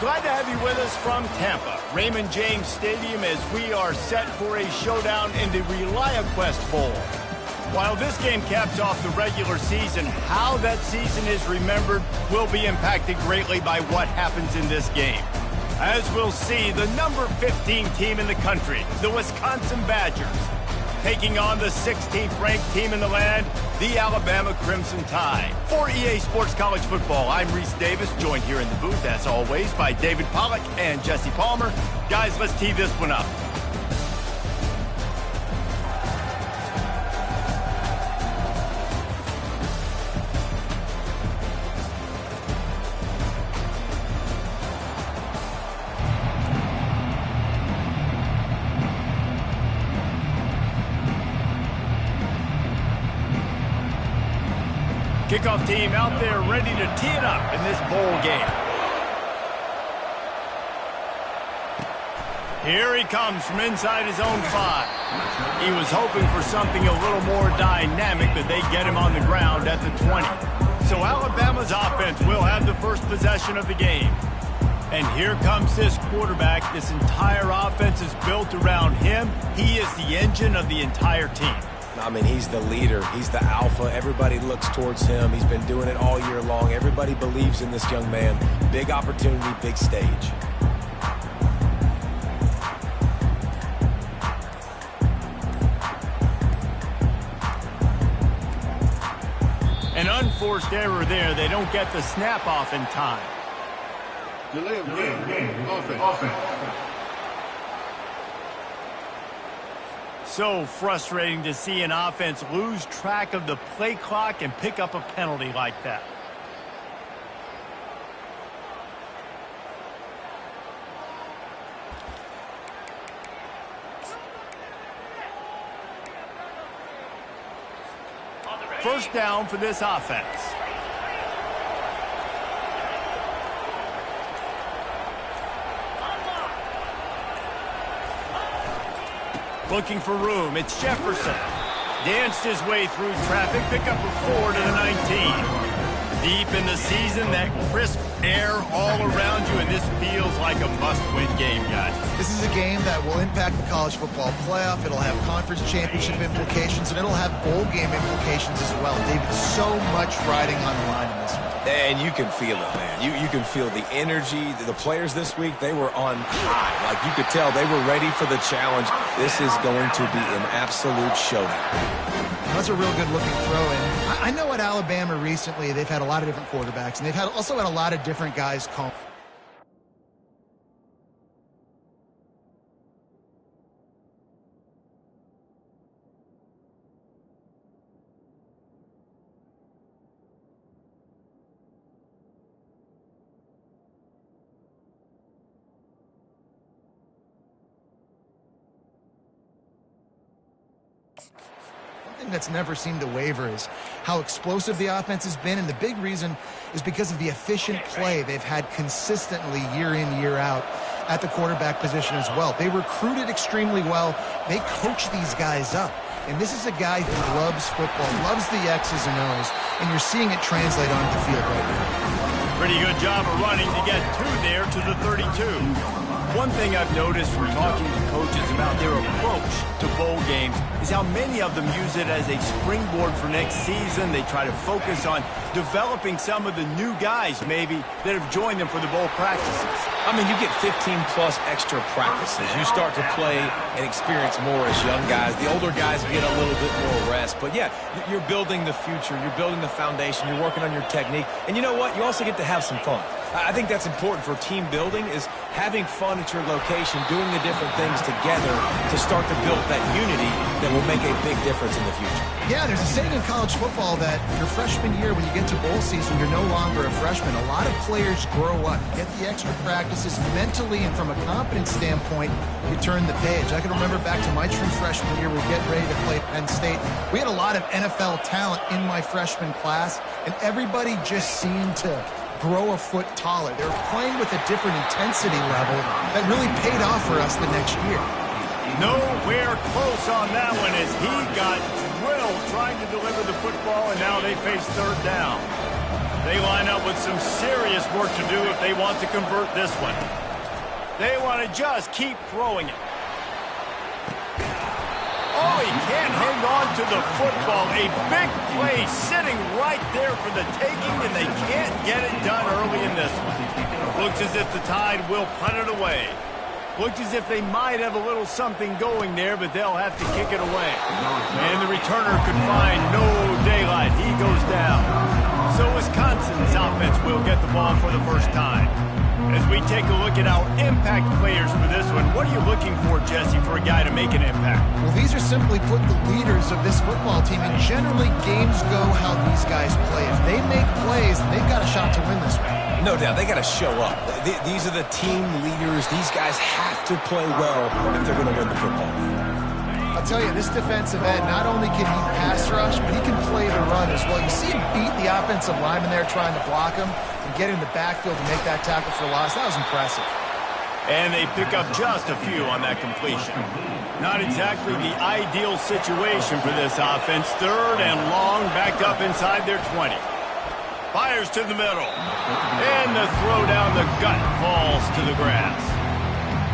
Glad to have you with us from Tampa, Raymond James Stadium, as we are set for a showdown in the ReliaQuest Bowl. While this game caps off the regular season, how that season is remembered will be impacted greatly by what happens in this game. As we'll see, the number 15 team in the country, the Wisconsin Badgers, taking on the 16th ranked team in the land, the Alabama Crimson Tide. For EA Sports College Football, I'm Reese Davis, joined here in the booth, as always, by David Pollack and Jesse Palmer. Guys, let's tee this one up. Kickoff team out there ready to tee it up in this bowl game. Here he comes from inside his own 5. He was hoping for something a little more dynamic, but they get him on the ground at the 20. So Alabama's offense will have the first possession of the game. And here comes this quarterback. This entire offense is built around him. He is the engine of the entire team. I mean, he's the leader. He's the alpha. Everybody looks towards him. He's been doing it all year long. Everybody believes in this young man. Big opportunity, big stage. An unforced error there. They don't get the snap off in time. Delay of game. Offense. So frustrating to see an offense lose track of the play clock and pick up a penalty like that. First down for this offense. Looking for room, it's Jefferson. Danced his way through traffic, pick up a 4 to the 19. Deep in the season, that crisp air all around you, and this feels like a must-win game, guys. This is a game that will impact the college football playoff. It'll have conference championship implications, and it'll have bowl game implications as well. David, so much riding on the line in this one. And you can feel it, man. You can feel the energy. The players this week, they were on high. Like, you could tell they were ready for the challenge. This is going to be an absolute showdown. That's a real good-looking throw. And I know at Alabama recently, they've had a lot of different quarterbacks, and they've also had a lot of different guys call. That's never seemed to waver is how explosive the offense has been, and the big reason is because of the efficient play they've had consistently year in, year out at the quarterback position as well. They recruited extremely well. They coach these guys up, and this is a guy who loves football, loves the X's and O's, and you're seeing it translate onto the field right now. Pretty good job of running to get 2 there to the 32. One thing I've noticed from talking to coaches about their approach to bowl games is how many of them use it as a springboard for next season. They try to focus on developing some of the new guys, maybe, that have joined them for the bowl practices. I mean, you get 15-plus extra practices. You start to play and experience more as young guys. The older guys get a little bit more rest. But, yeah, you're building the future. You're building the foundation. You're working on your technique. And you know what? You also get to have some fun. I think that's important for team building, is having fun at your location, doing the different things together to start to build that unity that will make a big difference in the future. Yeah, there's a saying in college football that your freshman year, when you get to bowl season, you're no longer a freshman. A lot of players grow up, get the extra practices mentally, and from a confidence standpoint, you turn the page. I can remember back to my true freshman year, we're getting ready to play Penn State. We had a lot of NFL talent in my freshman class, and everybody just seemed to grow a foot taller. They were playing with a different intensity level that really paid off for us the next year. Nowhere close on that one as he got drilled trying to deliver the football, and now they face 3rd down. They line up with some serious work to do if they want to convert this one. They want to just keep throwing it. Oh, he can't hang on to the football. A big play sitting right there for the taking, and they can't get it done early in this one. Looks as if the Tide will punt it away. Looks as if they might have a little something going there, but they'll have to kick it away. And the returner could find no daylight. He goes down. So Wisconsin's offense will get the ball for the first time. As we take a look at our impact players for this one, what are you looking for, Jesse, for a guy to make an impact? Well, these are simply put the leaders of this football team, and generally games go how these guys play. If they make plays, they've got a shot to win this one. No doubt, they got to show up. These are the team leaders. These guys have to play well if they're going to win the football game. I'll tell you, this defensive end, not only can he pass rush, but he can play the run as well. You see him beat the offensive lineman there trying to block him and get in the backfield to make that tackle for loss. That was impressive. And they pick up just a few on that completion. Not exactly the ideal situation for this offense. 3rd and long, backed up inside their 20. Fires to the middle. And the throw down the gut falls to the grass.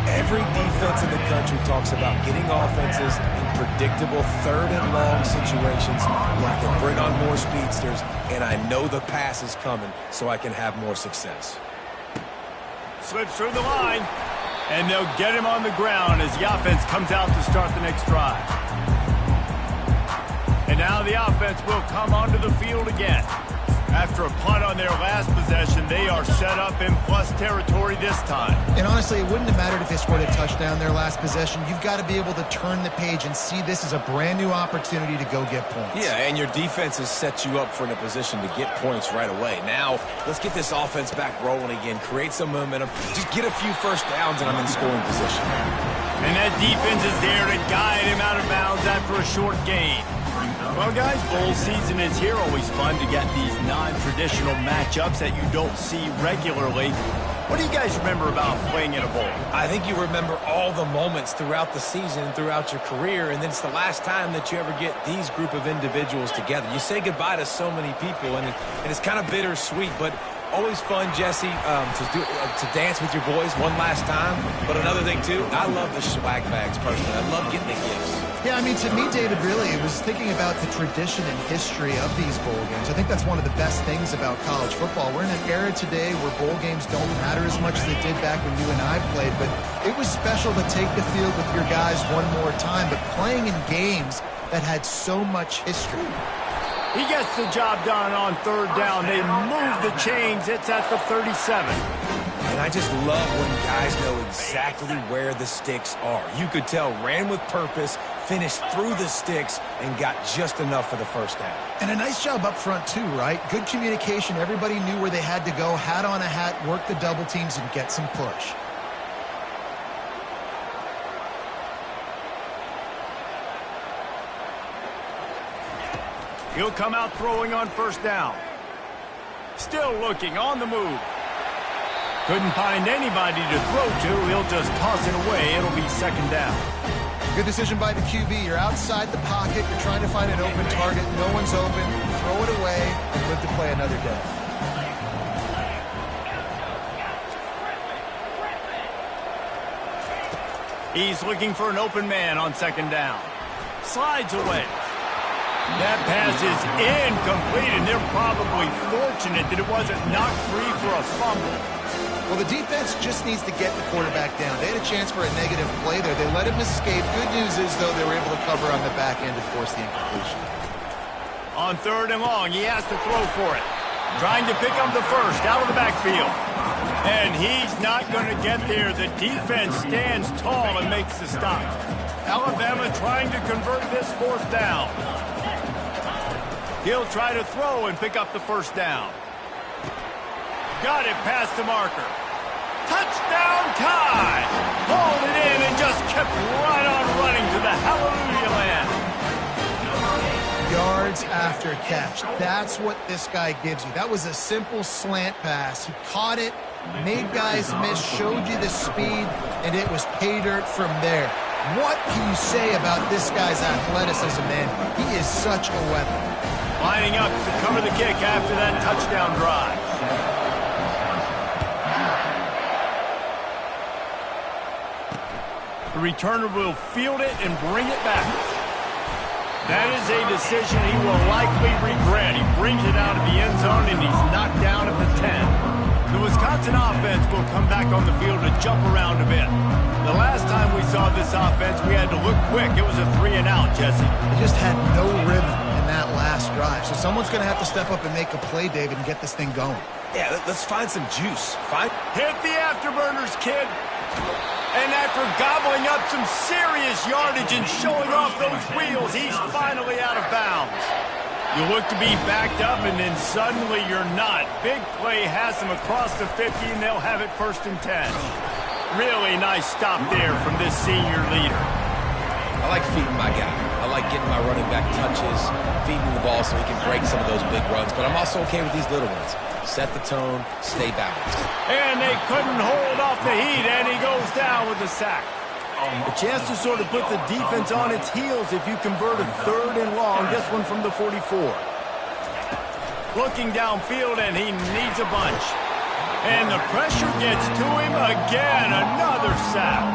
Every defense in the country talks about getting offenses in predictable 3rd and long situations where I can bring on more speedsters and I know the pass is coming so I can have more success. Slips through the line, and they'll get him on the ground as the offense comes out to start the next drive. And now the offense will come onto the field again. After a punt on their last possession, they are set up in plus territory this time. And honestly, it wouldn't have mattered if they scored a touchdown their last possession. You've got to be able to turn the page and see this as a brand new opportunity to go get points. Yeah, and your defense has set you up for in a position to get points right away. Now, let's get this offense back rolling again, create some momentum, just get a few first downs, and I'm in scoring position. And that defense is there to guide him out of bounds after a short gain. Well, guys, bowl season is here. Always fun to get these non-traditional matchups that you don't see regularly. What do you guys remember about playing in a bowl? I think you remember all the moments throughout the season, throughout your career, and then it's the last time that you ever get these group of individuals together. You say goodbye to so many people, and it's kind of bittersweet, but always fun, Jesse, to dance with your boys one last time. But another thing, too, I love the swag bags, personally. I love getting the gifts. Yeah, I mean, to me, David, really, it was thinking about the tradition and history of these bowl games. I think that's one of the best things about college football. We're in an era today where bowl games don't matter as much as they did back when you and I played, but it was special to take the field with your guys one more time, but playing in games that had so much history. He gets the job done on 3rd down. They move the chains. It's at the 37. And I just love when guys know exactly where the sticks are. You could tell, ran with purpose, finished through the sticks, and got just enough for the first down. And a nice job up front, too, right? Good communication. Everybody knew where they had to go, hat on a hat, work the double teams, and get some push. He'll come out throwing on 1st down. Still looking on the move. Couldn't find anybody to throw to. He'll just toss it away. It'll be 2nd down. Good decision by the QB. You're outside the pocket. You're trying to find an open target. No one's open. Throw it away and live to play another day. He's looking for an open man on 2nd down. Slides away. That pass is incomplete, and they're probably fortunate that it wasn't knocked free for a fumble. Well, the defense just needs to get the quarterback down. They had a chance for a negative play there. They let him escape. Good news is, though, they were able to cover on the back end and force the incompletion. On 3rd and long, he has to throw for it. Trying to pick up the first out of the backfield. And he's not going to get there. The defense stands tall and makes the stop. Alabama trying to convert this 4th down. He'll try to throw and pick up the 1st down. Got it past the marker. Touchdown Tide! Hauled it in and just kept right on running to the hallelujah land. Yards after catch. That's what this guy gives you. That was a simple slant pass. He caught it, made guys miss, showed you the speed, and it was pay dirt from there. What can you say about this guy's athleticism, man? He is such a weapon. Lining up to cover the kick after that touchdown drive. The returner will field it and bring it back. That is a decision he will likely regret. He brings it out of the end zone, and he's knocked down at the 10. The Wisconsin offense will come back on the field to jump around a bit. The last time we saw this offense, we had to look quick. It was a 3-and-out, Jesse. They just had no rhythm in that last drive. So someone's going to have to step up and make a play, David, and get this thing going. Yeah, let's find some juice. Hit the afterburners, kid. And after gobbling up some serious yardage and showing off those wheels, he's finally out of bounds. You look to be backed up, and then suddenly you're not. Big play has them across the 50, and they'll have it 1st and 10. Really nice stop there from this senior leader. I like feeding my guy. I like getting my running back touches, feeding the ball so he can break some of those big runs. But I'm also okay with these little ones. Set the tone, stay balanced. And they couldn't hold off the heat, and he goes down with the sack. A chance to sort of put the defense on its heels if you convert a 3rd and long, this one from the 44. Looking downfield, and he needs a bunch. And the pressure gets to him again, another sack.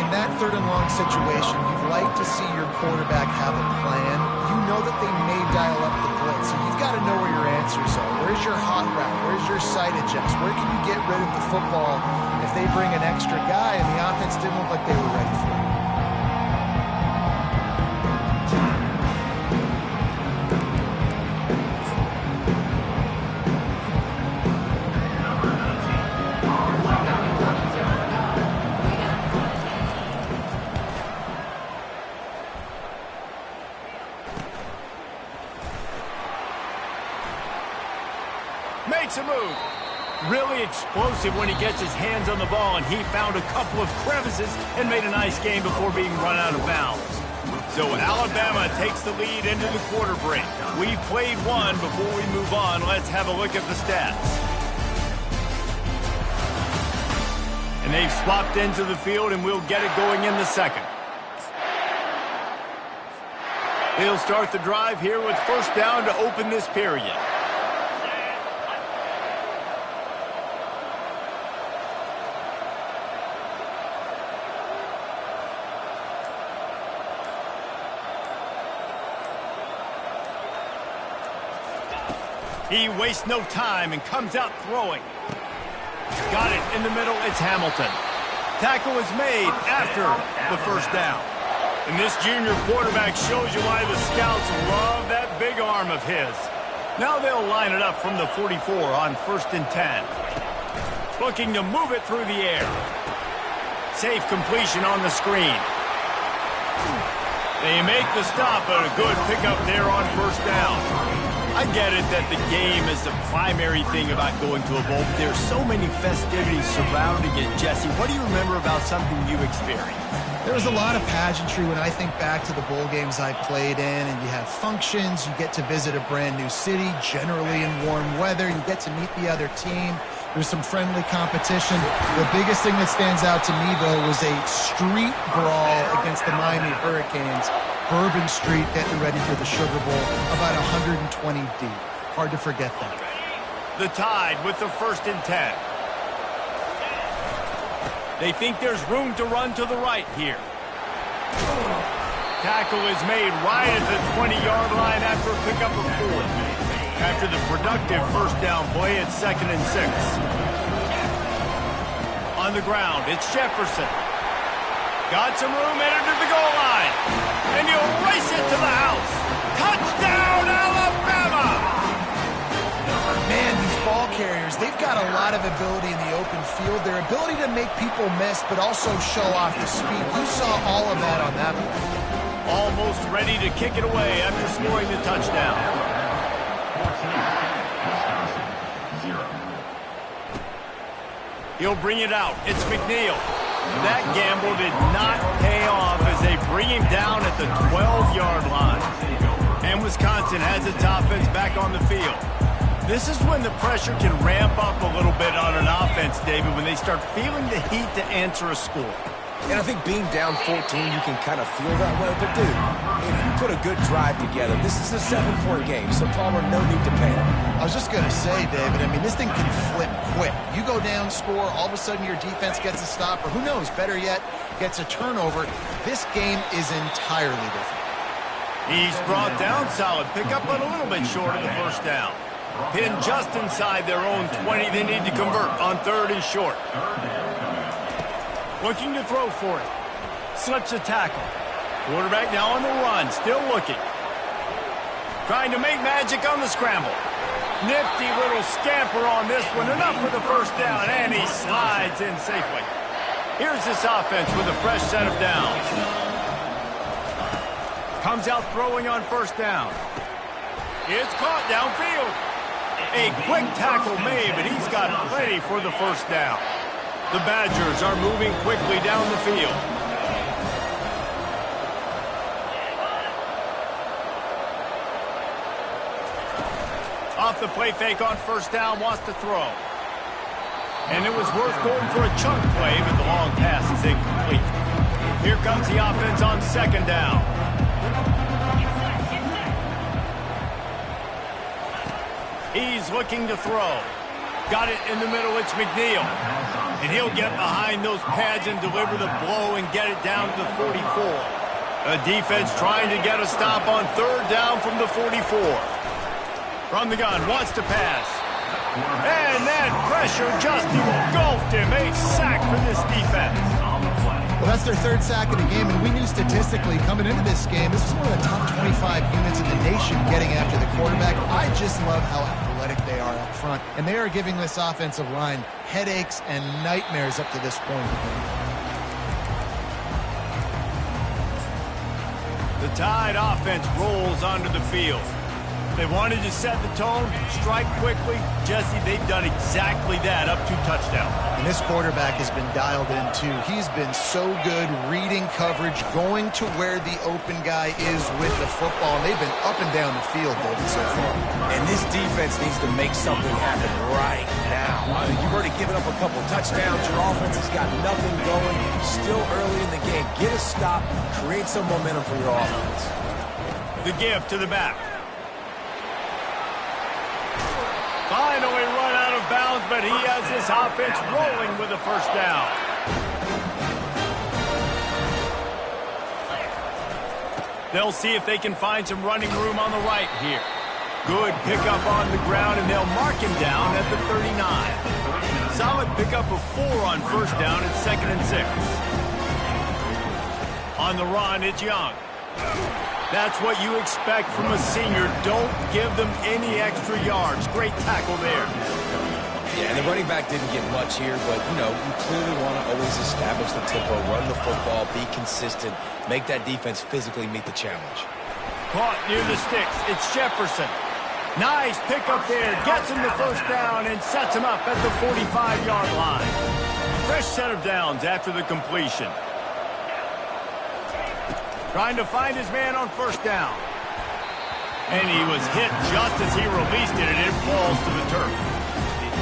In that 3rd and long situation, you'd like to see your quarterback have a plan. You know that they may dial up the blitz, so you've got to know where your answers are. Where's your hot route? Where's your sight adjust? Where can you get rid of the football if they bring an extra guy and the offense didn't look like they were ready for it? Makes a move. Really explosive when he gets his hands on the ball, and he found a couple of crevices and made a nice game before being run out of bounds. So Alabama takes the lead into the quarter break. We've played one. Before we move on, let's have a look at the stats. And they've swapped into the field, and we'll get it going in the 2nd. They'll start the drive here with 1st down to open this period. He wastes no time and comes out throwing. Got it in the middle. It's Hamilton. Tackle is made after the 1st down. And this junior quarterback shows you why the scouts love that big arm of his. Now they'll line it up from the 44 on 1st and 10. Looking to move it through the air. Safe completion on the screen. They make the stop, but a good pickup there on 1st down. I get it that the game is the primary thing about going to a bowl, but there's so many festivities surrounding it. Jesse, what do you remember about something you experienced? There was a lot of pageantry when I think back to the bowl games I played in, and you have functions, you get to visit a brand new city, generally in warm weather, you get to meet the other team. There's some friendly competition. The biggest thing that stands out to me, though, was a street brawl against the Miami Hurricanes. Bourbon Street getting ready for the Sugar Bowl, about 120 deep. Hard to forget that. The Tide with the 1st and 10. They think there's room to run to the right here. Tackle is made right at the 20-yard line after a pickup of 4. After the productive 1st down play, it's 2nd and 6. On the ground, it's Jefferson. Got some room, entered to the goal line. And you'll race it to the house. Touchdown, Alabama! Man, these ball carriers, they've got a lot of ability in the open field. Their ability to make people miss, but also show off the speed. You saw all of that on that play. Almost ready to kick it away after scoring the touchdown. He'll bring it out. It's McNeil. That gamble did not pay off as they bring him down at the 12-yard line. And Wisconsin has its offense back on the field. This is when the pressure can ramp up a little bit on an offense, David, when they start feeling the heat to answer a score. And I think being down 14, you can kind of feel that way. But, dude, if you put a good drive together, this is a 7-point game, so Palmer, no need to panic. I was just going to say, David, I mean, this thing can flip quick. You go down, score, all of a sudden your defense gets a stop, or who knows, better yet, gets a turnover. This game is entirely different. He's brought down solid pickup, but a little bit short of the first down. Pinned just inside their own 20. They need to convert on 3rd and short. Looking to throw for it. Slips a tackle. Quarterback now on the run, still looking. Trying to make magic on the scramble. Nifty little scamper on this one. Enough for the first down, and he slides in safely. Here's this offense with a fresh set of downs. Comes out throwing on first down. It's caught downfield. A quick tackle made, but he's got plenty for the first down. The Badgers are moving quickly down the field. Off the play fake on first down, wants to throw. And it was worth going for a chunk play, but the long pass is incomplete. Here comes the offense on 2nd down. He's looking to throw. Got it in the middle, it's McNeil. And he'll get behind those pads and deliver the blow and get it down to the 44. A defense trying to get a stop on 3rd down from the 44. From the gun, wants to pass. And that pressure just engulfed him. A sack for this defense. Well, that's their 3rd sack of the game, and we knew statistically coming into this game, this is one of the top 25 units in the nation getting after the quarterback. I just love how athletic they are up front, and they are giving this offensive line headaches and nightmares up to this point. The Tide offense rolls onto the field. They wanted to set the tone, strike quickly. Jesse, they've done exactly that, up 2 touchdowns. And this quarterback has been dialed in, too. He's been so good reading coverage, going to where the open guy is with the football. And they've been up and down the field, David, so far. And this defense needs to make something happen right now. I mean, you've already given up a couple touchdowns. Your offense has got nothing going. Still early in the game. Get a stop. Create some momentum for your offense. The give to the back. Finally run out of bounds, but he has this offense rolling with a first down. They'll see if they can find some running room on the right here. Good pickup on the ground, and they'll mark him down at the 39. Solid pickup of 4 on first down at 2nd and 6. On the run, it's Young. That's what you expect from a senior. Don't give them any extra yards. Great tackle there. Yeah, and the running back didn't get much here, but, you know, you clearly want to always establish the tempo, run the football, be consistent, make that defense physically meet the challenge. Caught near the sticks. It's Jefferson. Nice pickup there. Gets him the first down and sets him up at the 45-yard line. Fresh set of downs after the completion. Trying to find his man on first down. And he was hit just as he released it, and it falls to the turf.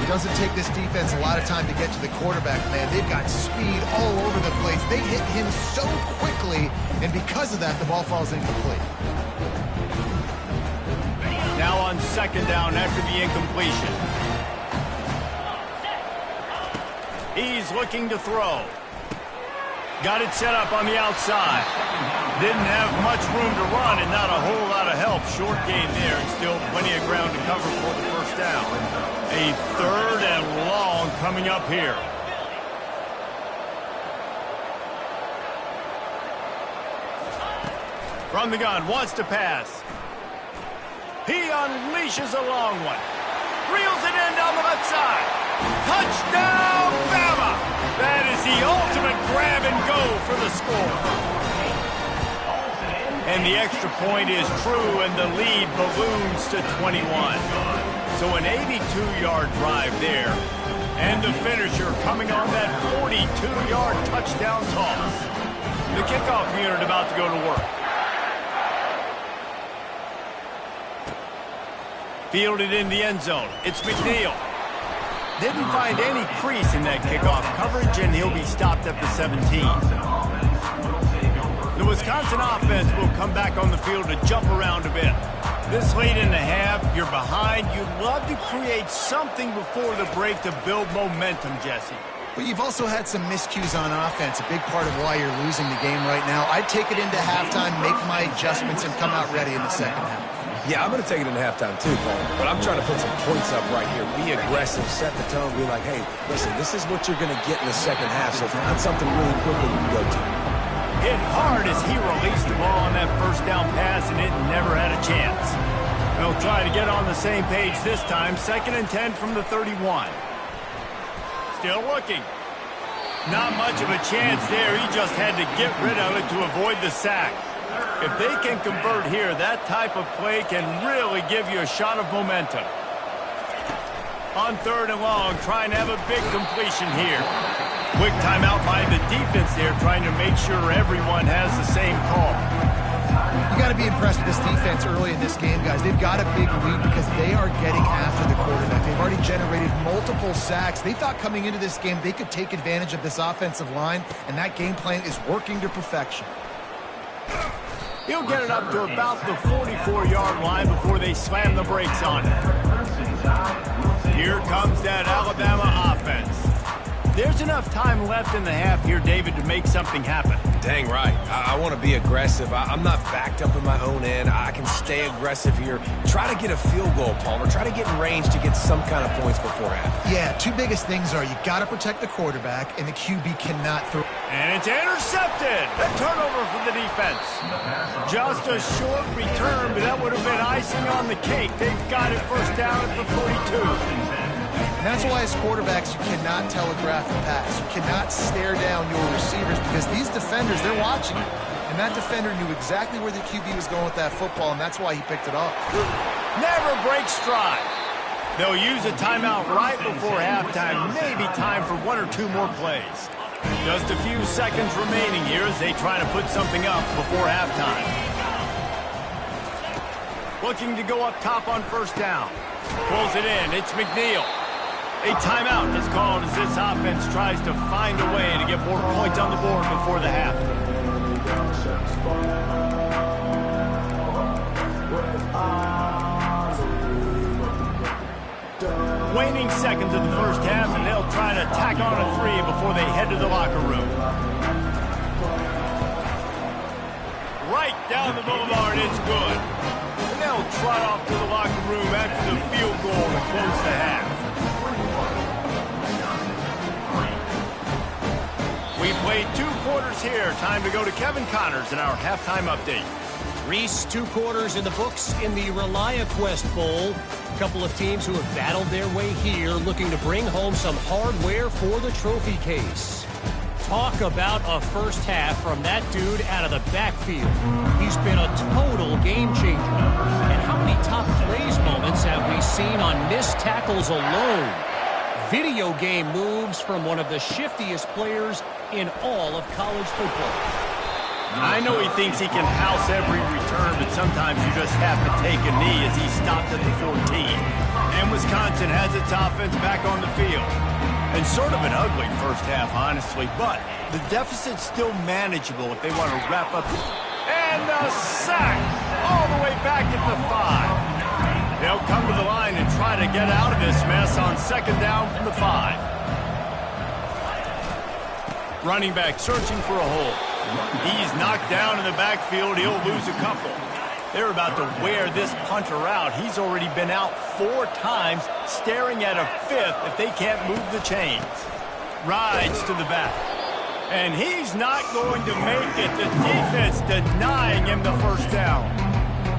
It doesn't take this defense a lot of time to get to the quarterback, man. They've got speed all over the place. They hit him so quickly, and because of that, the ball falls incomplete. Now on 2nd down after the incompletion. He's looking to throw. Got it set up on the outside. Didn't have much room to run and not a whole lot of help. Short game there and still plenty of ground to cover for the first down. A 3rd and long coming up here. From the gun, wants to pass. He unleashes a long one. Reels it in down the left side. Touchdown, Bama! That is the ultimate grab and go for the score. And the extra point is true, and the lead balloons to 21. So an 82-yard drive there. And the finisher coming on that 42-yard touchdown toss. The kickoff unit about to go to work. Fielded in the end zone. It's McNeil. Didn't find any crease in that kickoff coverage, and he'll be stopped at the 17. The Wisconsin offense will come back on the field to jump around a bit. This late in the half, you're behind. You'd love to create something before the break to build momentum, Jesse. But you've also had some miscues on offense, a big part of why you're losing the game right now. I'd take it into halftime, make my adjustments, and come out ready in the second half. Yeah, I'm going to take it into halftime too, Paul. But I'm trying to put some points up right here. Be aggressive, set the tone, be like, hey, listen, this is what you're going to get in the second half, so find something really quickly you can go to. Hit hard as he released the ball on that first down pass, and it never had a chance. They'll try to get on the same page this time. 2nd and 10 from the 31. Still looking. Not much of a chance there. He just had to get rid of it to avoid the sack. If they can convert here, that type of play can really give you a shot of momentum. On 3rd and long, trying to have a big completion here. Quick timeout by the defense there, trying to make sure everyone has the same call. You got to be impressed with this defense early in this game, guys. They've got a big lead because they are getting after the quarterback. They've already generated multiple sacks. They thought coming into this game they could take advantage of this offensive line, and that game plan is working to perfection. He'll get it up to about the 44-yard line before they slam the brakes on it. Here comes that Alabama offense. There's enough time left in the half here, David, to make something happen. Dang right. I want to be aggressive. I'm not backed up in my own end. I can stay aggressive here. Try to get a field goal, Palmer. Try to get in range to get some kind of points before half. Yeah, two biggest things are you got to protect the quarterback, and the QB cannot throw. And it's intercepted. A turnover for the defense. Just a short return, but that would have been icing on the cake. They've got it first down at the 42. And that's why as quarterbacks, you cannot telegraph the pass. You cannot stare down your receivers because these defenders, they're watching you. And that defender knew exactly where the QB was going with that football, and that's why he picked it up. Never break stride. They'll use a timeout right before halftime. Maybe time for 1 or 2 more plays. Just a few seconds remaining here as they try to put something up before halftime. Looking to go up top on first down. Pulls it in. It's McNeil. A timeout is called as this offense tries to find a way to get more points on the board before the half. Waning seconds of the first half, and they'll try to tack on a 3 before they head to the locker room. Right down the boulevard, it's good. And they'll trot off to the locker room after the field goal to close the half. We played 2 quarters here. Time to go to Kevin Connors in our halftime update. Reese, 2 quarters in the books in the ReliaQuest Bowl. A couple of teams who have battled their way here, looking to bring home some hardware for the trophy case. Talk about a first half from that dude out of the backfield. He's been a total game changer. And how many top plays moments have we seen on missed tackles alone? Video game moves from one of the shiftiest players in all of college football. I know he thinks he can house every return, but sometimes you just have to take a knee as he stopped at the 14. And Wisconsin has its offense back on the field. And sort of an ugly first half, honestly, but the deficit's still manageable if they want to wrap up. And the sack all the way back at the 5. They'll come to the line and try to get out of this mess on 2nd down from the 5. Running back searching for a hole. He's knocked down in the backfield. He'll lose a couple. They're about to wear this punter out. He's already been out 4 times, staring at a 5th if they can't move the chains. Rides to the back. And he's not going to make it. The defense denying him the first down.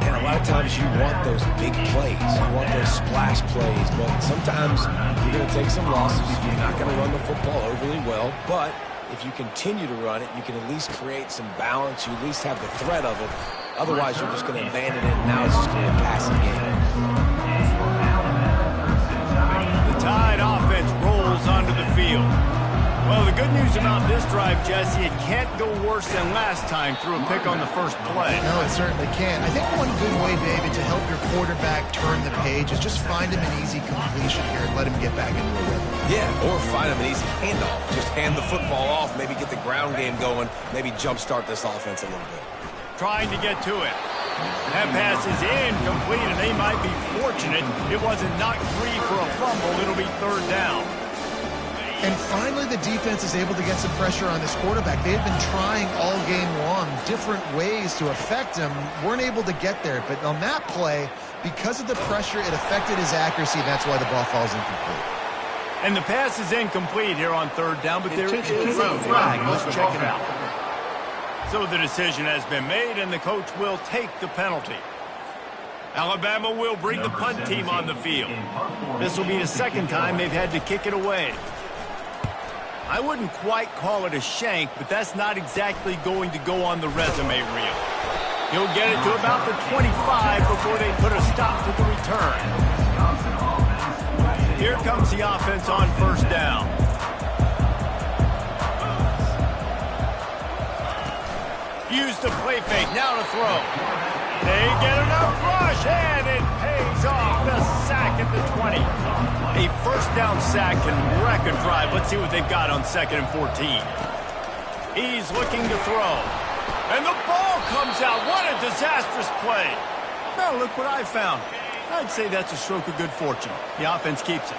And a lot of times you want those big plays. You want those splash plays. But sometimes you're going to take some losses. You're not going to run the football overly well. But if you continue to run it, you can at least create some balance. You at least have the threat of it. Otherwise, you're just going to abandon it, and now it's just going to be a passing game. The Tide offense rolls onto the field. Well, the good news about this drive, Jesse, it can't go worse than last time through a pick on the first play. No, it certainly can't. I think one good way, David, to help your quarterback turn the page is just find him an easy completion here and let him get back into a rhythm. Yeah, or find him an easy handoff. Just hand the football off, maybe get the ground game going, maybe jumpstart this offense a little bit. Trying to get to it. That pass is incomplete, and they might be fortunate it wasn't knocked free for a fumble. It'll be third down. And finally, the defense is able to get some pressure on this quarterback. They had been trying all game long different ways to affect him. Weren't able to get there. But on that play, because of the pressure, it affected his accuracy. That's why the ball falls incomplete. And the pass is incomplete here on third down, but there is a flag. Let's check it out. So the decision has been made, and the coach will take the penalty. Alabama will bring the punt team on the field. This will be the second time they've had to kick it away. I wouldn't quite call it a shank, but that's not exactly going to go on the resume reel. He'll get it to about the 25 before they put a stop to the return. Here comes the offense on first down. Use the play fake, now to throw. They get enough rush, and it pays off. The sack at the 20. A first down sack can wreck a drive. Let's see what they've got on 2nd and 14. He's looking to throw. And the ball comes out. What a disastrous play. Now look what I found. I'd say that's a stroke of good fortune. The offense keeps it.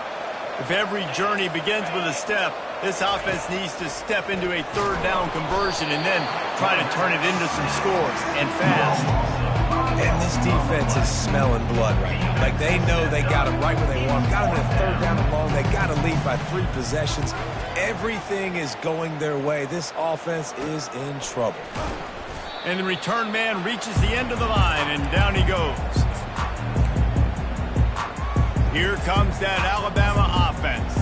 If every journey begins with a step, this offense needs to step into a third down conversion and then try to turn it into some scores, and fast. And this defense is smelling blood right now. Like, they know they got him right where they want him. Got him in a third down and long. They got to lead by 3 possessions. Everything is going their way. This offense is in trouble. And the return man reaches the end of the line, and down he goes. Here comes that Alabama offense.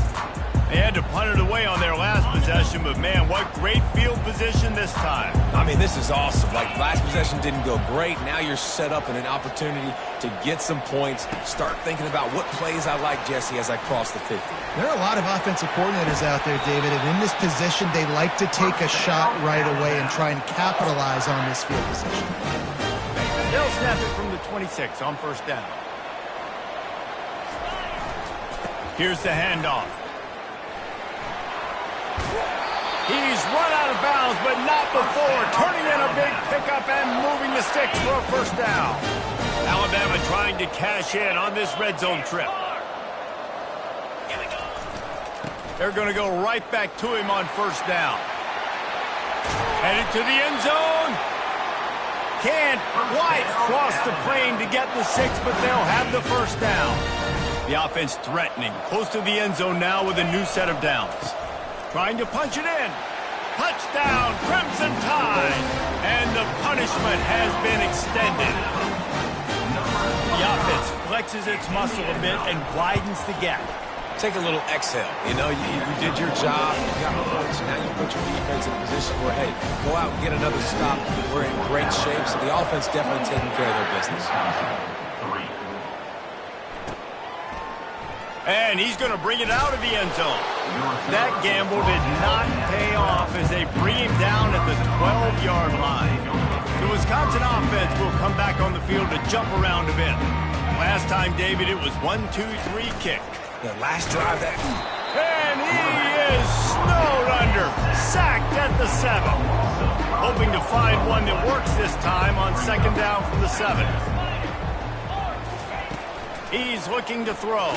They had to punt it away on their last possession, but man, what great field position this time. I mean, this is awesome. Like, last possession didn't go great. Now you're set up in an opportunity to get some points. Start thinking about what plays I like, Jesse, as I cross the 50. There are a lot of offensive coordinators out there, David, and in this position, they like to take a shot right away and try and capitalize on this field position. They'll snap it from the 26 on first down. Here's the handoff. He's run out of bounds, but not before. Turning in a big pickup and moving the sticks for a first down. Alabama trying to cash in on this red zone trip. They're going to go right back to him on first down. Headed to the end zone. Can't quite cross the plane to get the 6, but they'll have the first down. The offense threatening. Close to the end zone now with a new set of downs. Trying to punch it in. Touchdown, Crimson Tide. And the punishment has been extended. The offense flexes its muscle a bit and widens the gap. Take a little exhale. You know, you did your job. You got points. Now you put your defense in a position where, hey, go out and get another stop. We're in great shape, so the offense definitely taking care of their business. And he's going to bring it out of the end zone. That gamble did not pay off as they bring him down at the 12-yard line. The Wisconsin offense will come back on the field to jump around a bit. Last time, David, it was 1-2-3 kick. The last drive that... And he is snowed under. Sacked at the 7. Hoping to find one that works this time on second down from the 7. He's looking to throw.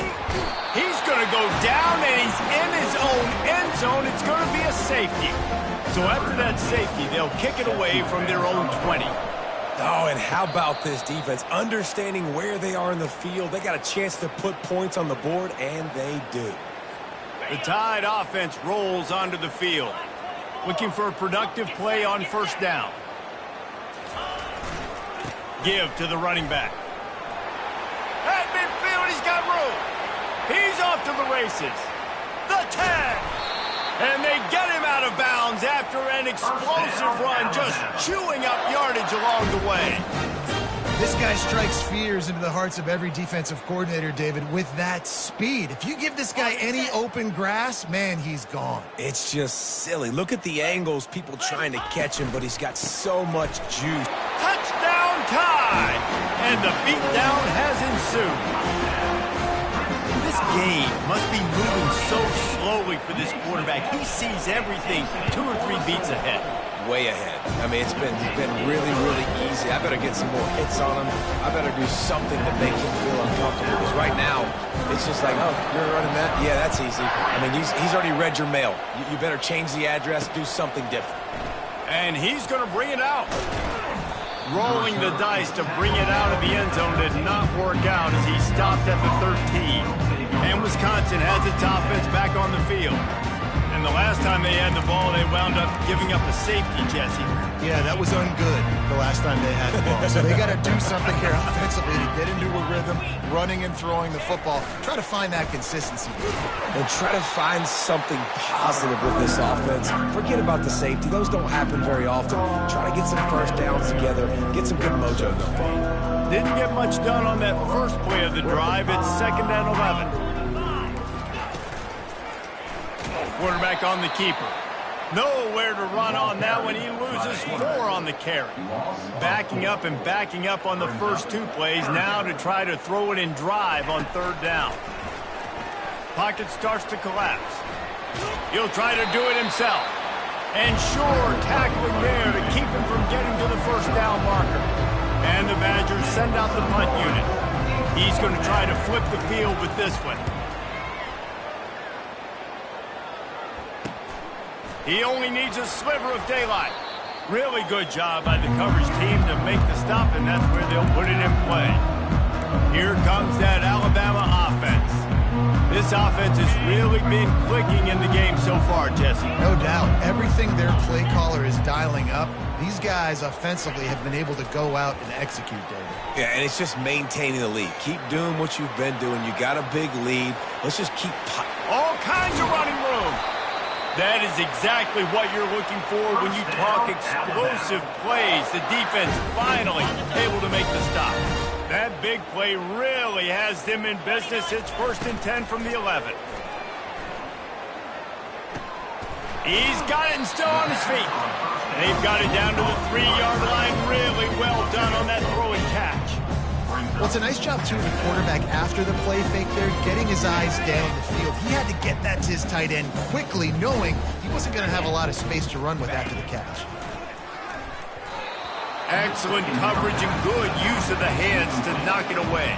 He's going to go down, and he's in his own end zone. It's going to be a safety. So after that safety, they'll kick it away from their own 20. Oh, and how about this defense? Understanding where they are in the field. They got a chance to put points on the board, and they do. The Tide offense rolls onto the field. Looking for a productive play on first down. Give to the running back. At midfield, he's got room. He's off to the races. The 10. And they get him out of bounds after an explosive run, just chewing up yardage along the way. This guy strikes fears into the hearts of every defensive coordinator, David, with that speed. If you give this guy any open grass, man, he's gone. It's just silly. Look at the angles, people trying to catch him, but he's got so much juice. Touchdown tie! And the beatdown has ensued. This game must be moving so slowly for this quarterback. He sees everything 2 or 3 beats ahead. Way ahead. I mean, it's been really, really easy. I better get some more hits on him. I better do something to make him feel uncomfortable. Because right now, it's just like, oh, you're running that? Yeah, that's easy. I mean, he's already read your mail. You better change the address, do something different. And he's going to bring it out. Rolling the dice to bring it out of the end zone did not work out as he stopped at the 13. And Wisconsin has its offense back on the field. And the last time they had the ball, they wound up giving up a safety, Jesse. Yeah, that was ungood the last time they had the ball. So they got to do something here offensively to get into a rhythm, running and throwing the football. Try to find that consistency. And try to find something positive with this offense. Forget about the safety. Those don't happen very often. Try to get some first downs together, get some good mojo going. Didn't get much done on that first play of the drive. It's 2nd and 11. Quarterback on the keeper. Nowhere to run on that one. He loses 4 on the carry. Backing up and backing up on the first 2 plays now to try to throw it in drive on 3rd down. Pocket starts to collapse. He'll try to do it himself. And sure, tackling there to keep him from getting to the first down marker. And the Badgers send out the punt unit. He's going to try to flip the field with this one. He only needs a sliver of daylight. Really good job by the coverage team to make the stop, and that's where they'll put it in play. Here comes that Alabama offense. This offense has really been clicking in the game so far, Jesse. No doubt. Everything their play caller is dialing up, these guys offensively have been able to go out and execute, David. Yeah, and it's just maintaining the lead. Keep doing what you've been doing. You got a big lead. Let's just keep... All kinds of running room. That is exactly what you're looking for when you talk explosive plays. The defense finally able to make the stop. That big play really has them in business. It's 1st and 10 from the 11. He's got it and still on his feet. They've got it down to the 3-yard line. Really well done on that throw and catch. Well, it's a nice job, too, of the quarterback after the play fake there, getting his eyes down the field. He had to get that to his tight end quickly, knowing he wasn't going to have a lot of space to run with after the catch. Excellent coverage and good use of the hands to knock it away.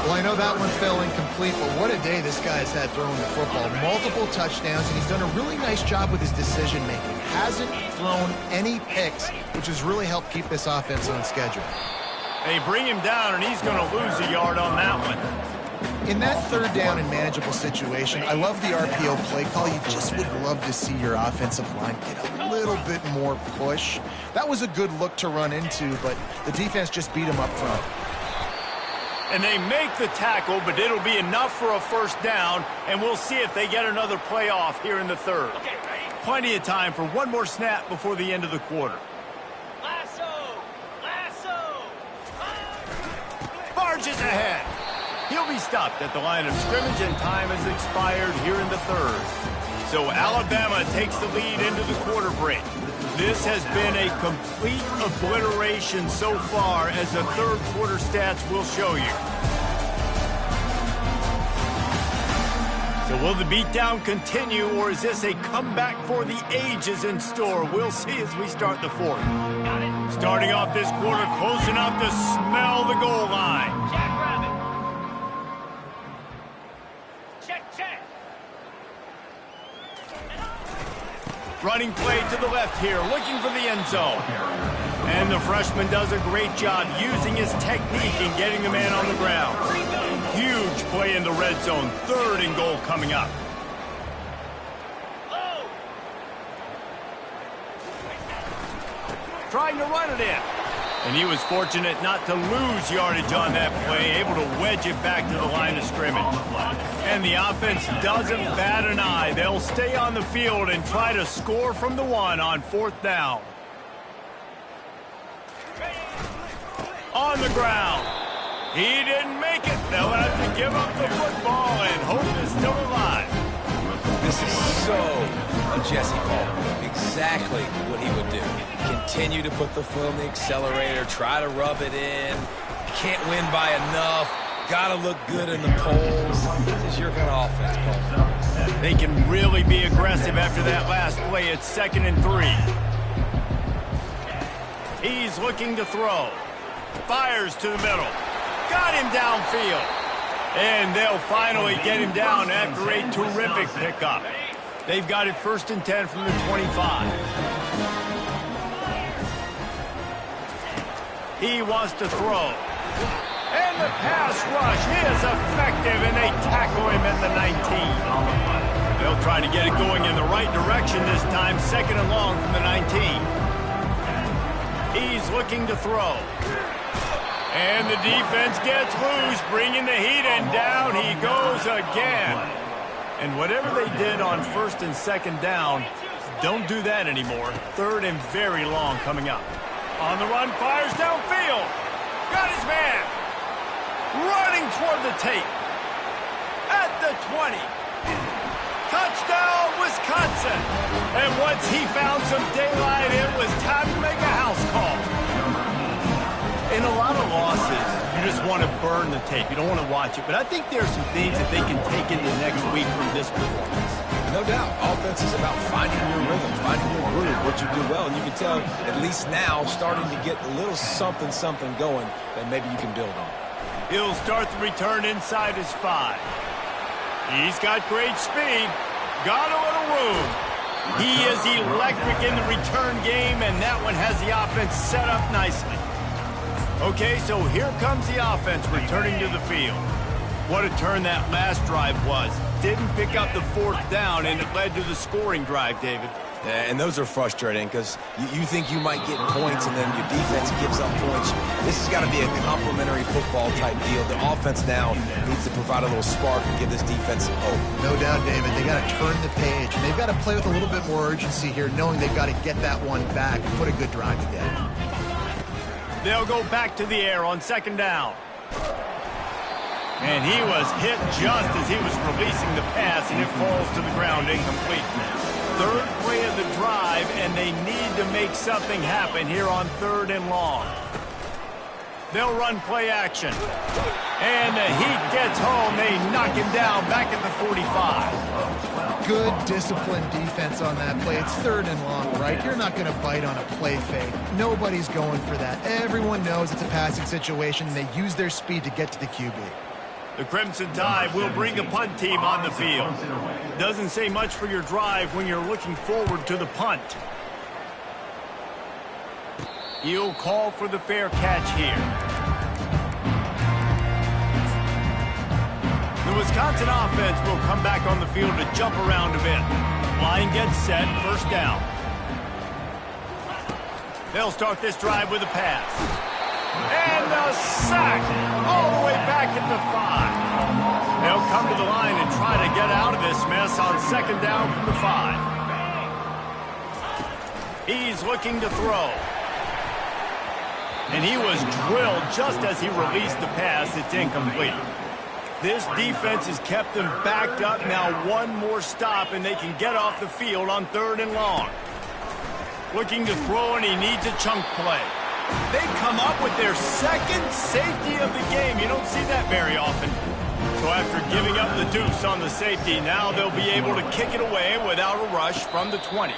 Well, I know that one fell incomplete, but what a day this guy's had throwing the football. Multiple touchdowns, and he's done a really nice job with his decision-making. Hasn't thrown any picks, which has really helped keep this offense on schedule. They bring him down, and he's going to lose a yard on that one. In that 3rd down and manageable situation, I love the RPO play call. You just would love to see your offensive line get a little bit more push. That was a good look to run into, but the defense just beat him up front. And they make the tackle, but it'll be enough for a 1st down, and we'll see if they get another play off here in the 3rd. Plenty of time for one more snap before the end of the quarter. Barges ahead. He'll be stopped at the line of scrimmage, and time has expired here in the 3rd. So Alabama takes the lead into the quarter break. This has been a complete obliteration so far, as the 3rd quarter stats will show you. So will the beatdown continue, or is this a comeback for the ages in store? We'll see as we start the 4th. Starting off this quarter, close enough to smell the goal line. Jackrabbit. Check. Running play to the left here, looking for the end zone. And the freshman does a great job using his technique and getting the man on the ground. Huge play in the red zone. 3rd and goal coming up. Trying to run it in. And he was fortunate not to lose yardage on that play, able to wedge it back to the line of scrimmage. And the offense doesn't bat an eye. They'll stay on the field and try to score from the 1 on 4th down. on the ground. He didn't make it. They'll have to give up the football, and hope is still alive. This is so a Jesse Paul. Exactly what he would do. Continue to put the foot on the accelerator, try to rub it in. Can't win by enough. Got to look good in the polls. This is your kind of offense, Paul. They can really be aggressive after that last play. It's 2nd and 3. He's looking to throw. Fires to the middle. Got him downfield. And they'll finally get him down after a terrific pickup. They've got it 1st and 10 from the 25. He wants to throw. And the pass rush is effective, and they tackle him at the 19. They'll try to get it going in the right direction this time. 2nd and long from the 19. He's looking to throw. And the defense gets loose, bringing the heat, and down he goes again. And whatever they did on 1st and 2nd down, don't do that anymore. 3rd and very long coming up. On the run, fires downfield. Got his man. Running toward the tape. At the 20. Touchdown, Wisconsin. And once he found some daylight, it was time to make a house call. In a lot of losses, you just want to burn the tape. You don't want to watch it. But I think there are some things that they can take into next week from this performance. No doubt. Offense is about finding your rhythm, finding your groove, what you do well. And you can tell, at least now, starting to get a little something going that maybe you can build on. He'll start the return inside his 5. He's got great speed. Got a little room. He is electric in the return game, and that one has the offense set up nicely. Okay, so here comes the offense returning to the field. What a turn that last drive was. Didn't pick up the 4th down, and it led to the scoring drive, David. Yeah, and those are frustrating because you think you might get points and then your defense gives up points. This has got to be a complementary football type deal. The offense now needs to provide a little spark and give this defense some hope. No doubt, David. They got to turn the page. And they've got to play with a little bit more urgency here, knowing they've got to get that one back and put a good drive together. They'll go back to the air on 2nd down. And he was hit just as he was releasing the pass, and it falls to the ground incomplete. 3rd play of the drive, and they need to make something happen here on 3rd and long. They'll run play action. And the heat gets home. They knock him down back at the 45. Good disciplined defense on that play. It's 3rd and long, right? You're not going to bite on a play fake. Nobody's going for that. Everyone knows it's a passing situation, and they use their speed to get to the QB. The Crimson Tide will bring a punt team on the field. Doesn't say much for your drive when you're looking forward to the punt. He'll call for the fair catch here. The Wisconsin offense will come back on the field to jump around a bit. Line gets set, 1st down. They'll start this drive with a pass. And the sack all the way back at the 5. They'll come to the line and try to get out of this mess on 2nd down from the 5. He's looking to throw. And he was drilled just as he released the pass. It's incomplete. This defense has kept them backed up. Now one more stop, and they can get off the field on 3rd and long. Looking to throw, and he needs a chunk play. They come up with their 2nd safety of the game. You don't see that very often. So after giving up the deuce on the safety, now they'll be able to kick it away without a rush from the 20.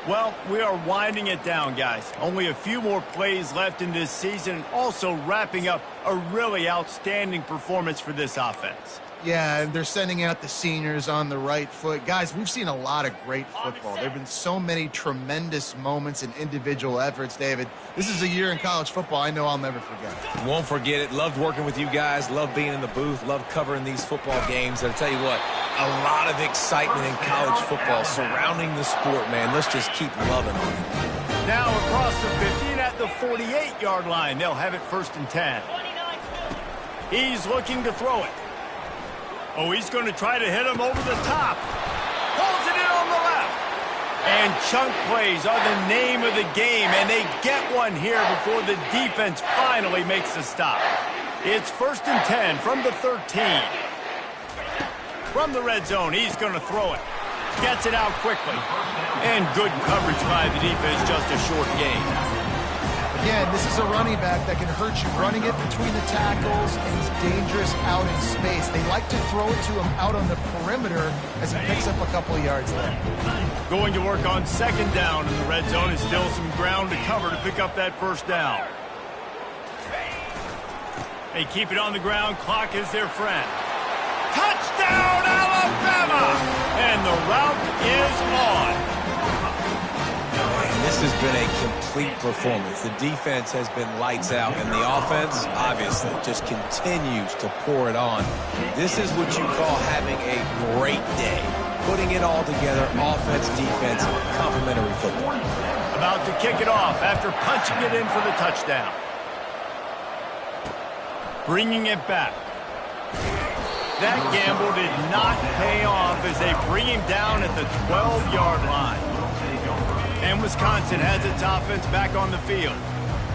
Well, we are winding it down, guys. Only a few more plays left in this season, and also wrapping up a really outstanding performance for this offense. Yeah, and they're sending out the seniors on the right foot. Guys, we've seen a lot of great football. There have been so many tremendous moments and individual efforts, David. This is a year in college football I know I'll never forget. Won't forget it. Loved working with you guys. Loved being in the booth. Loved covering these football games. And I'll tell you what, a lot of excitement in college football surrounding the sport, man. Let's just keep loving on it. Now across the 50 and at the 48-yard line. They'll have it 1st and 10. He's looking to throw it. Oh, he's going to try to hit him over the top. Pulls it in on the left. And chunk plays are the name of the game, and they get one here before the defense finally makes the stop. It's 1st and 10 from the 13. From the red zone, he's going to throw it. Gets it out quickly. And good coverage by the defense, just a short gain. Again, this is a running back that can hurt you running it between the tackles, and he's dangerous out in space. They like to throw it to him out on the perimeter as he picks up a couple of yards there. Going to work on 2nd down in the red zone, and still some ground to cover to pick up that 1st down. They keep it on the ground. Clock is their friend. Touchdown, Alabama! And the route is on. This has been a complete performance. The defense has been lights out, and the offense, obviously, just continues to pour it on. This is what you call having a great day. Putting it all together, offense, defense, complementary football. About to kick it off after punching it in for the touchdown. Bringing it back. That gamble did not pay off as they bring him down at the 12-yard line. And Wisconsin has its offense back on the field.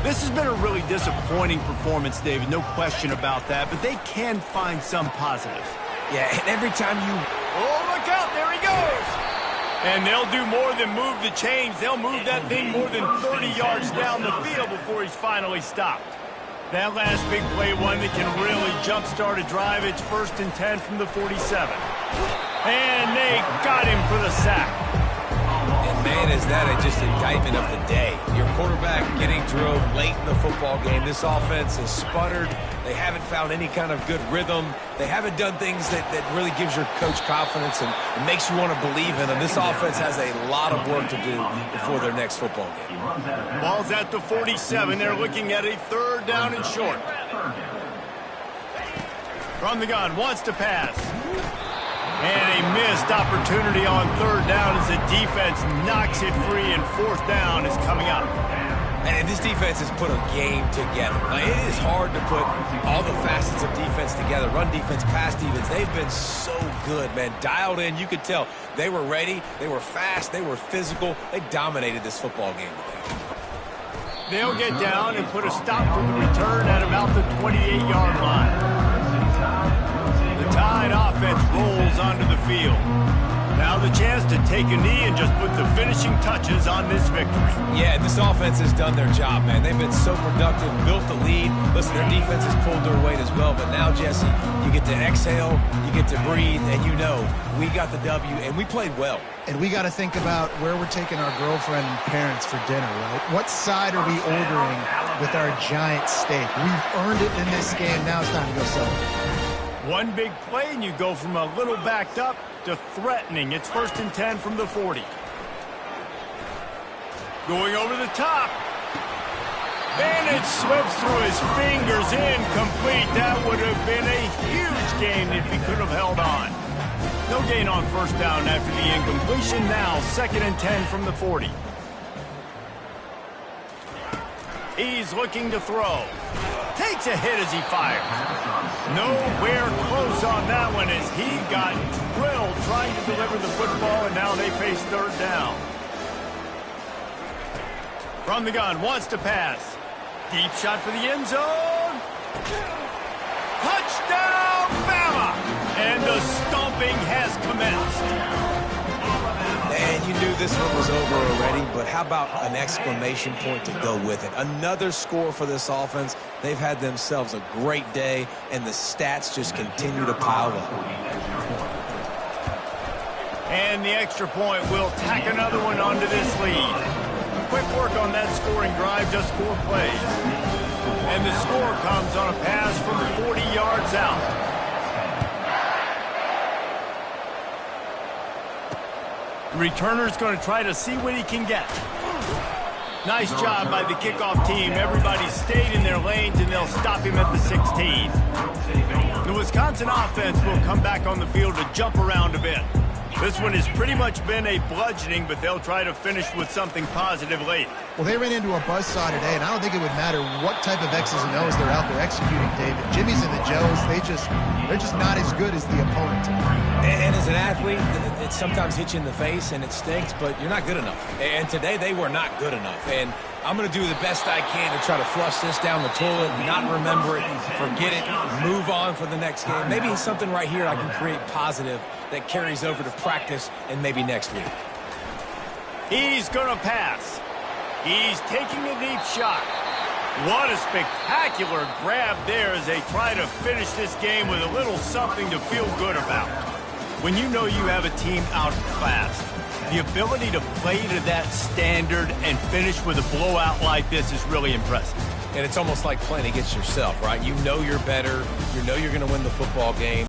This has been a really disappointing performance, David, no question about that, but they can find some positives. Yeah, and every time you... Oh, look out, there he goes! And they'll do more than move the chains. They'll move that thing more than 30 yards down the field before he's finally stopped. That last big play, one that can really jumpstart a drive. It's 1st and 10 from the 47. And they got him for the sack. And man, is that just indictment of the day. Your quarterback getting drove late in the football game. This offense has sputtered. They haven't found any kind of good rhythm. They haven't done things that really gives your coach confidence and makes you want to believe in them. This offense has a lot of work to do before their next football game. Ball's at the 47. They're looking at a 3rd down and short. From the gun, wants to pass. And a missed opportunity on 3rd down as the defense knocks it free, and 4th down is coming up. And this defense has put a game together. Now, it is hard to put all the facets of defense together. Run defense, pass defense. They've been so good, man. Dialed in. You could tell they were ready. They were fast. They were physical. They dominated this football game today. They'll get down and put a stop to the return at about the 28-yard line. The Tide offense rolls onto the field. Now the chance to take a knee and just put the finishing touches on this victory. Yeah, this offense has done their job, man. They've been so productive, built the lead. Listen, their defense has pulled their weight as well. But now, Jesse, you get to exhale, you get to breathe, and you know we got the W, and we played well. And we got to think about where we're taking our girlfriend and parents for dinner, right? What side are we ordering with our giant steak? We've earned it in this game. Now it's time to go celebrate. One big play, and you go from a little backed up to threatening. It's 1st and 10 from the 40. Going over the top. And it slips through his fingers, incomplete. That would have been a huge gain if he could have held on. No gain on 1st down after the incompletion. Now 2nd and 10 from the 40. He's looking to throw. Takes a hit as he fires. Nowhere close on that one as he got drilled trying to deliver the football, and now they face 3rd down. From the gun, wants to pass. Deep shot for the end zone. Touchdown, Bama! And the stomping has commenced. And you knew this one was over already, but how about an exclamation point to go with it? Another score for this offense. They've had themselves a great day, and the stats just continue to pile up. And the extra point will tack another one onto this lead. Quick work on that scoring drive, just 4 plays. And the score comes on a pass from 40 yards out. The returner's going to try to see what he can get. Nice job by the kickoff team. Everybody stayed in their lanes, and they'll stop him at the 16. The Wisconsin offense will come back on the field to jump around a bit. This one has pretty much been a bludgeoning, but they'll try to finish with something positive late. Well, they ran into a buzzsaw today, and I don't think it would matter what type of X's and O's they're out there executing, David. Jimmy's and the Joes, they're just not as good as the opponent. And as an athlete, it sometimes hits you in the face and it stinks, but you're not good enough. And today they were not good enough. And I'm going to do the best I can to try to flush this down the toilet, not remember it, forget it, move on for the next game. Maybe something right here I can create positive that carries over to practice and maybe next week. He's going to pass. He's taking a deep shot. What a spectacular grab there as they try to finish this game with a little something to feel good about. When you know you have a team outclassed, the ability to play to that standard and finish with a blowout like this is really impressive. And it's almost like playing against yourself, right? You know you're better. You know you're going to win the football game.